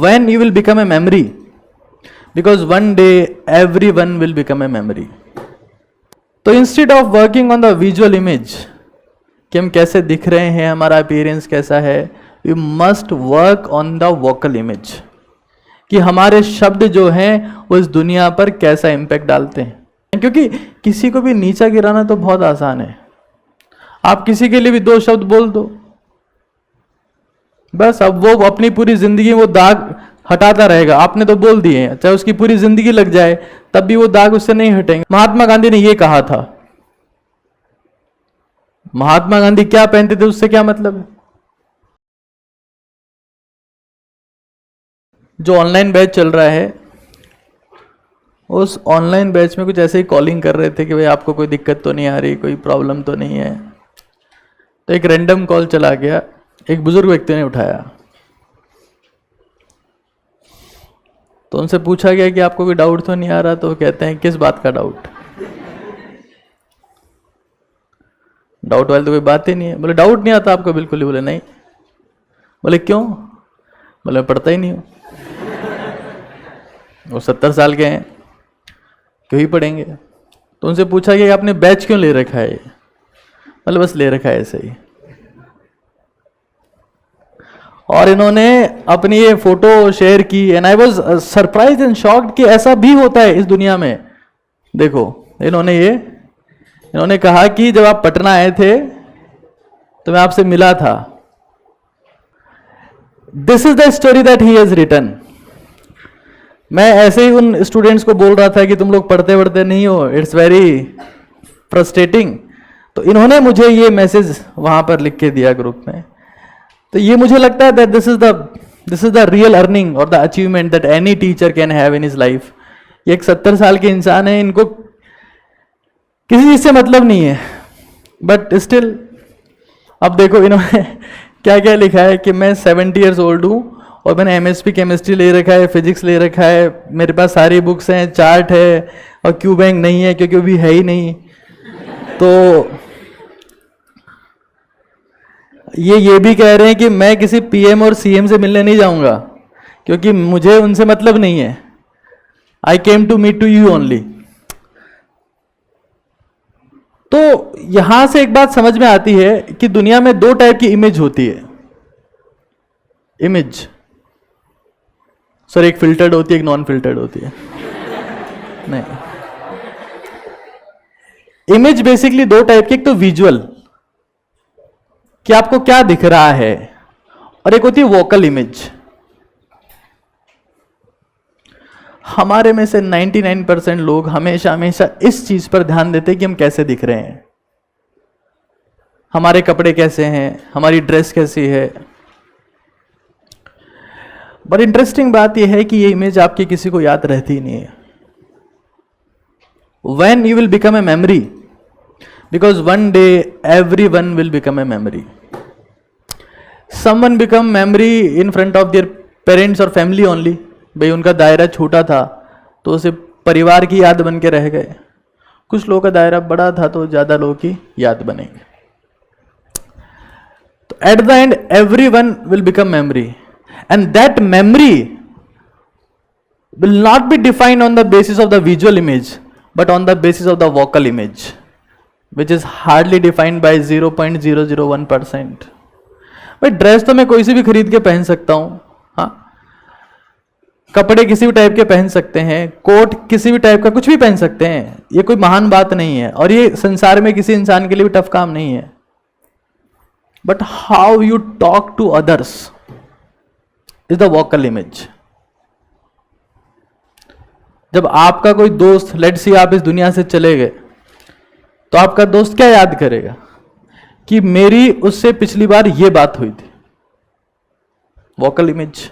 when you will become a memory, because one day everyone will become a memory. तो instead of working on the visual image कि हम कैसे दिख रहे हैं, हमारा अपीयरेंस कैसा है, we must work on the vocal image कि हमारे शब्द जो हैं वो इस दुनिया पर कैसा इम्पैक्ट डालते हैं. क्योंकि किसी को भी नीचा गिराना तो बहुत आसान है. आप किसी के लिए भी दो शब्द बोल दो, बस अब वो अपनी पूरी जिंदगी वो दाग हटाता रहेगा. आपने तो बोल दिए हैं, चाहे उसकी पूरी जिंदगी लग जाए तब भी वो दाग उससे नहीं हटेंगे. महात्मा गांधी ने ये कहा था. महात्मा गांधी क्या पहनते थे उससे क्या मतलब है. जो ऑनलाइन बैच चल रहा है, उस ऑनलाइन बैच में कुछ ऐसे ही कॉलिंग कर रहे थे कि भाई आपको कोई दिक्कत तो नहीं आ रही, कोई प्रॉब्लम तो नहीं है. तो एक रैंडम कॉल चला गया, एक बुजुर्ग व्यक्ति ने उठाया. तो उनसे पूछा गया कि आपको कोई डाउट तो नहीं आ रहा. तो वो कहते हैं किस बात का डाउट. डाउट वाली तो कोई बात ही नहीं है. बोले डाउट नहीं आता आपको बिल्कुल ही. बोले नहीं. बोले क्यों. बोले मैं पढ़ता ही नहीं हूँ. वो 70 साल के हैं, क्यों ही पढ़ेंगे. तो उनसे पूछा गया कि आपने बैच क्यों ले रखा है. बोले बस ले रखा है ऐसे ही. और इन्होंने अपनी ये फोटो शेयर की and I was surprise and shocked कि ऐसा भी होता है इस दुनिया में. देखो इन्होंने कहा कि जब आप पटना आए थे तो मैं आपसे मिला था. This is the story that he has written. मैं ऐसे ही उन स्टूडेंट्स को बोल रहा था कि तुम लोग पढ़ते पढ़ते नहीं हो, इट्स वेरी फ्रस्ट्रेटिंग. तो इन्होंने मुझे ये मैसेज वहां पर लिख के दिया ग्रुप में. तो ये मुझे लगता है that this is the real earning और the achievement that any teacher can have in his life. ये एक 70 साल के इंसान है, इनको किसी चीज से मतलब नहीं है, बट स्टिल. अब देखो इन्होंने क्या क्या लिखा है कि मैं 70 ईयर्स ओल्ड हूँ और मैंने एमएसपी केमिस्ट्री ले रखा है, फिजिक्स ले रखा है, मेरे पास सारी बुक्स हैं, चार्ट है, और क्यू बैंक नहीं है क्योंकि वो भी है ही नहीं. तो ये भी कह रहे हैं कि मैं किसी पीएम और सीएम से मिलने नहीं जाऊंगा क्योंकि मुझे उनसे मतलब नहीं है. I came to meet to you only. तो यहां से एक बात समझ में आती है कि दुनिया में दो टाइप की इमेज होती है. इमेज सर एक फिल्टर्ड होती है, एक नॉन फिल्टर्ड होती है. नहीं, इमेज बेसिकली दो टाइप की. एक तो विजुअल कि आपको क्या दिख रहा है, और एक होती है वोकल इमेज. हमारे में से 99% लोग हमेशा हमेशा इस चीज पर ध्यान देते हैं कि हम कैसे दिख रहे हैं, हमारे कपड़े कैसे हैं, हमारी ड्रेस कैसी है. बट इंटरेस्टिंग बात यह है कि ये इमेज आपकी किसी को याद रहती नहीं है. When you will become a memory, because one day everyone will become a memory. Someone become memory in front of their parents or family only. भाई उनका दायरा छोटा था तो उसे परिवार की याद बन के रह गए. कुछ लोगों का दायरा बड़ा था तो ज्यादा लोगों की याद बनेंगे. तो at the end everyone will become memory, and that memory will not be defined on the basis of the visual image, but on the basis of the vocal image, which is hardly defined by 0.001%. भाई dress तो मैं कोई सी भी खरीद के पहन सकता हूँ, हाँ, कपड़े किसी भी टाइप के पहन सकते हैं, कोट किसी भी टाइप का कुछ भी पहन सकते हैं. ये कोई महान बात नहीं है और ये संसार में किसी इंसान के लिए भी टफ काम नहीं है. But how you talk to others is the vocal image. जब आपका कोई दोस्त, लेट्स सी आप इस दुनिया से चले गए, तो आपका दोस्त क्या याद करेगा कि मेरी उससे पिछली बार ये बात हुई थी. Vocal image.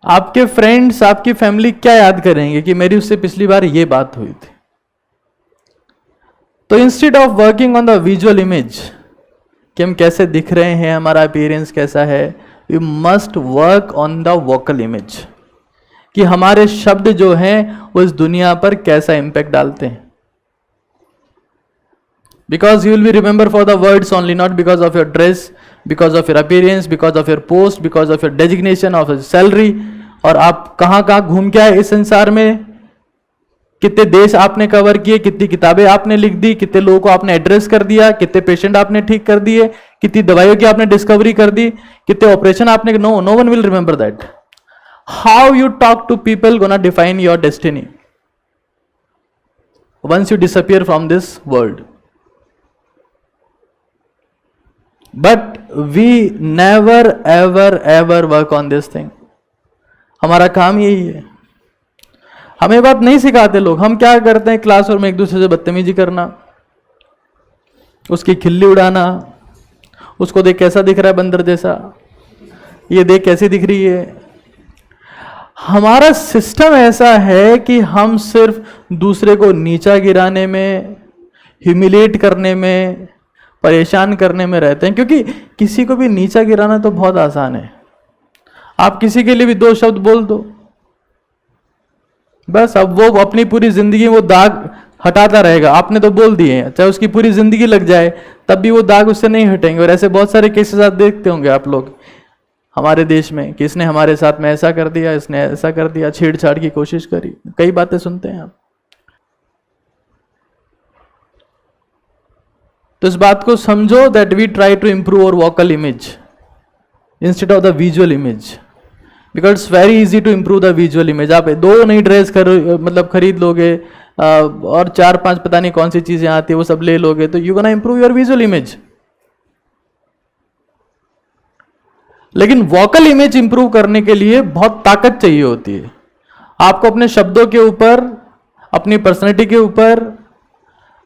आपके फ्रेंड्स, आपकी फैमिली क्या याद करेंगे कि मेरी उससे पिछली बार ये बात हुई थी. तो instead of working on the visual image कि हम कैसे दिख रहे हैं, हमारा अपीयरेंस कैसा है, we must work on the vocal image कि हमारे शब्द जो हैं वो इस दुनिया पर कैसा इंपैक्ट डालते हैं. Because you will be remembered for the words only, not because of your dress, because of your appearance, because of your post, because of your designation of your salary. और आप कहाँ कहाँ घूम के आए इस संसार में, कितने देश आपने कवर किए, कितनी किताबें आपने लिख दी, कितने लोगों को आपने एड्रेस कर दिया, कितने पेशेंट आपने ठीक कर दिए, कितनी दवाइयों की आपने डिस्कवरी कर दी, कितने ऑपरेशन आपने, no one will remember that. How you talk to people gonna define your destiny once you disappear from this world. But we never ever work on this thing. हमारा काम यही है. हमें बात नहीं सिखाते लोग. हम क्या करते हैं, क्लासरूम में एक दूसरे से बदतमीजी करना, उसकी खिल्ली उड़ाना, उसको देख कैसा दिख रहा है बंदर जैसा, ये देख कैसी दिख रही है. हमारा सिस्टम ऐसा है कि हम सिर्फ दूसरे को नीचा गिराने में, ह्यूमिलेट करने में, परेशान करने में रहते हैं. क्योंकि किसी को भी नीचा गिराना तो बहुत आसान है. आप किसी के लिए भी दो शब्द बोल दो, बस अब वो अपनी पूरी जिंदगी वो दाग हटाता रहेगा. आपने तो बोल दिए हैं, चाहे उसकी पूरी जिंदगी लग जाए तब भी वो दाग उससे नहीं हटेंगे. और ऐसे बहुत सारे केसेस आप देखते होंगे आप लोग हमारे देश में कि इसने हमारे साथ में ऐसा कर दिया, इसने ऐसा कर दिया, छेड़छाड़ की कोशिश करी. कई बातें सुनते हैं आप. तो इस बात को समझो that we try to improve our vocal image instead of the visual image, because it's very easy to improve the visual image. आप दो नई ड्रेस खरीद लोगे और 4-5 पता नहीं कौन सी चीजें आती है वो सब ले लोगे, तो you gonna improve your visual image. लेकिन वोकल इमेज इंप्रूव करने के लिए बहुत ताकत चाहिए होती है. आपको अपने शब्दों के ऊपर, अपनी पर्सनैलिटी के ऊपर,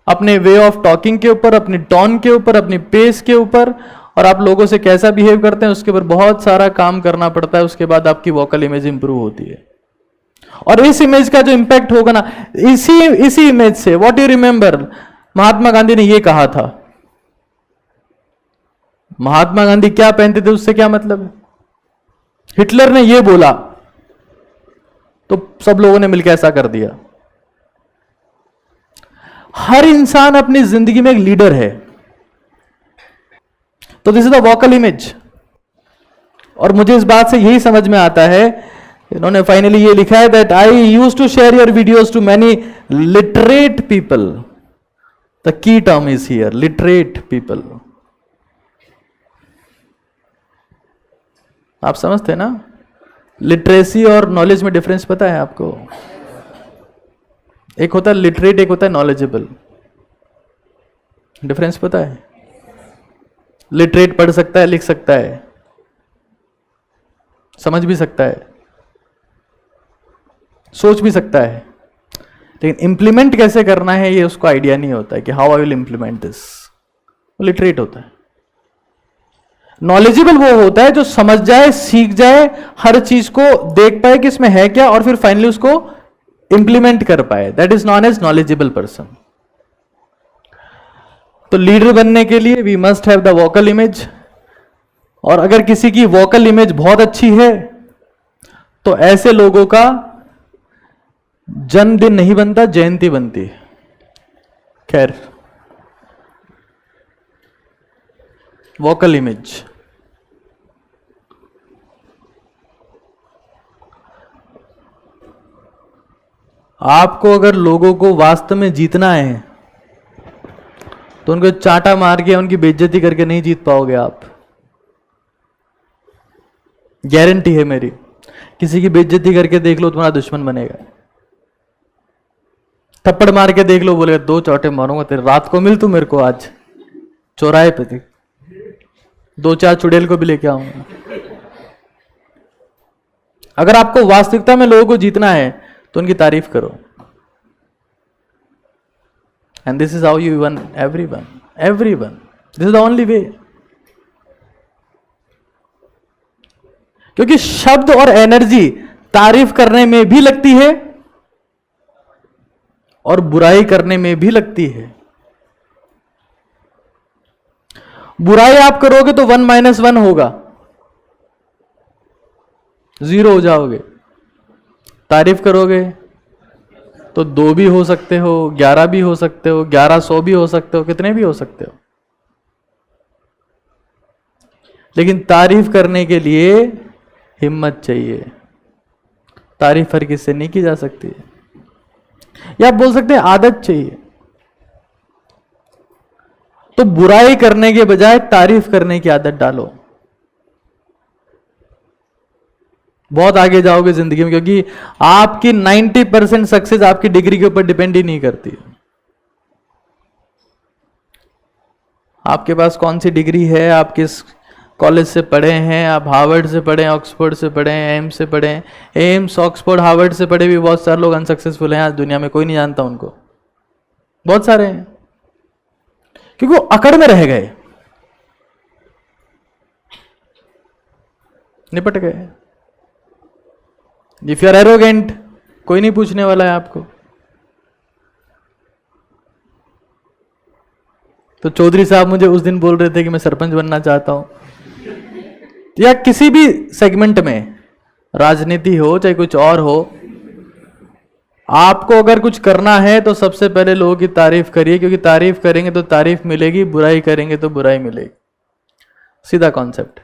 अपने वे ऑफ टॉकिंग के ऊपर, अपनी टोन के ऊपर, अपनी पेस के ऊपर, और आप लोगों से कैसा बिहेव करते हैं उसके ऊपर बहुत सारा काम करना पड़ता है. उसके बाद आपकी वोकल इमेज इंप्रूव होती है. और इस इमेज का जो इंपैक्ट होगा ना, इसी इमेज से, what you remember, Mahatma Gandhi ने ये कहा था. महात्मा गांधी क्या पहनते थे उससे क्या मतलब है. हिटलर ने ये बोला तो सब लोगों ने मिलकर ऐसा कर दिया. हर इंसान अपनी जिंदगी में एक लीडर है. तो this is the vocal image. और मुझे इस बात से यही समझ में आता है, इन्होंने फाइनली ये लिखा है that I use to share your videos to many literate people. The key term is here, literate people. आप समझते हैं ना, लिटरेसी और नॉलेज में डिफरेंस पता है आपको. एक होता है लिटरेट, एक होता है नॉलेजेबल. डिफरेंस पता है. लिटरेट पढ़ सकता है, लिख सकता है, समझ भी सकता है, सोच भी सकता है, लेकिन इंप्लीमेंट कैसे करना है ये उसको आइडिया नहीं होता है कि how I will implement this. वो लिटरेट होता है. नॉलेजेबल वो होता है जो समझ जाए, सीख जाए, हर चीज को देख पाए कि इसमें है क्या, और फिर फाइनली उसको इंप्लीमेंट कर पाए. That is known as knowledgeable person. तो लीडर बनने के लिए we must have the vocal image. और अगर किसी की वोकल इमेज बहुत अच्छी है तो ऐसे लोगों का जन्मदिन नहीं बनता, जयंती बनती है. खैर, वोकल इमेज. आपको अगर लोगों को वास्तव में जीतना है तो उनको चांटा मार के उनकी बेइज्जती करके नहीं जीत पाओगे आप. गारंटी है मेरी. किसी की बेइज्जती करके देख लो, तुम्हारा दुश्मन बनेगा. थप्पड़ मार के देख लो, बोलेगा 2 चौटे मारूंगा तेरे, रात को मिल तू मेरे को आज चौराहे पे थी, 2-4 चुड़ैल को भी लेके आऊंगा. अगर आपको वास्तविकता में लोगों को जीतना है तो उनकी तारीफ करो. And this is how you one everyone. This is the only way. क्योंकि शब्द और एनर्जी तारीफ करने में भी लगती है और बुराई करने में भी लगती है. बुराई आप करोगे तो 1 - 1 होगा, 0 हो जाओगे. तारीफ करोगे तो 2 भी हो सकते हो, 11 भी हो सकते हो, 1100 भी हो सकते हो, कितने भी हो सकते हो। लेकिन तारीफ करने के लिए हिम्मत चाहिए। तारीफ हर किससे नहीं की जा सकती है, या आप बोल सकते हैं आदत चाहिए। तो बुराई करने के बजाय तारीफ करने की आदत डालो, बहुत आगे जाओगे जिंदगी में, क्योंकि आपकी 90% सक्सेस आपकी डिग्री के ऊपर डिपेंड ही नहीं करती। आपके पास कौन सी डिग्री है, आप किस कॉलेज से पढ़े हैं, आप हार्वर्ड से पढ़े हैं, ऑक्सफोर्ड से पढ़े हैं, एम्स से पढ़े हैं। एम्स, ऑक्सफोर्ड, हार्वर्ड से पढ़े भी बहुत सारे लोग अनसक्सेसफुल हैं आज दुनिया में, कोई नहीं जानता उनको, बहुत सारे हैं, क्योंकि वो अकड़ में रह गए, निपट गए। इफ यू आर एरोगेंट, कोई नहीं पूछने वाला है आपको। तो चौधरी साहब मुझे उस दिन बोल रहे थे कि मैं सरपंच बनना चाहता हूं, या किसी भी सेगमेंट में, राजनीति हो चाहे कुछ और हो, आपको अगर कुछ करना है तो सबसे पहले लोगों की तारीफ करिए, क्योंकि तारीफ करेंगे तो तारीफ मिलेगी, बुराई करेंगे तो बुराई मिलेगी। सीधा कॉन्सेप्ट।